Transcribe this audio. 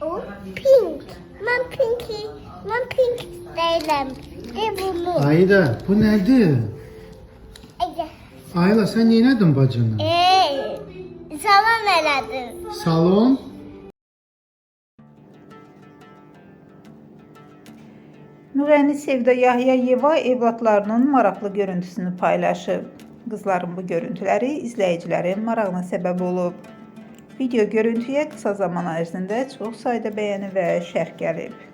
O pink. Ben pink değilim. De bunu. Ayda bu nedir? Ece. Ayla sen neydin bacını? Zaman elədim. Salon. Müğənni Sevda Yahyayeva evladlarının maraqlı görüntüsünü paylaşıb. Qızların bu görüntüləri izləyicilərin marağına səbəb olub. Video görüntüyə qısa zaman ərzində çox sayda bəyəni və şərh gəlib.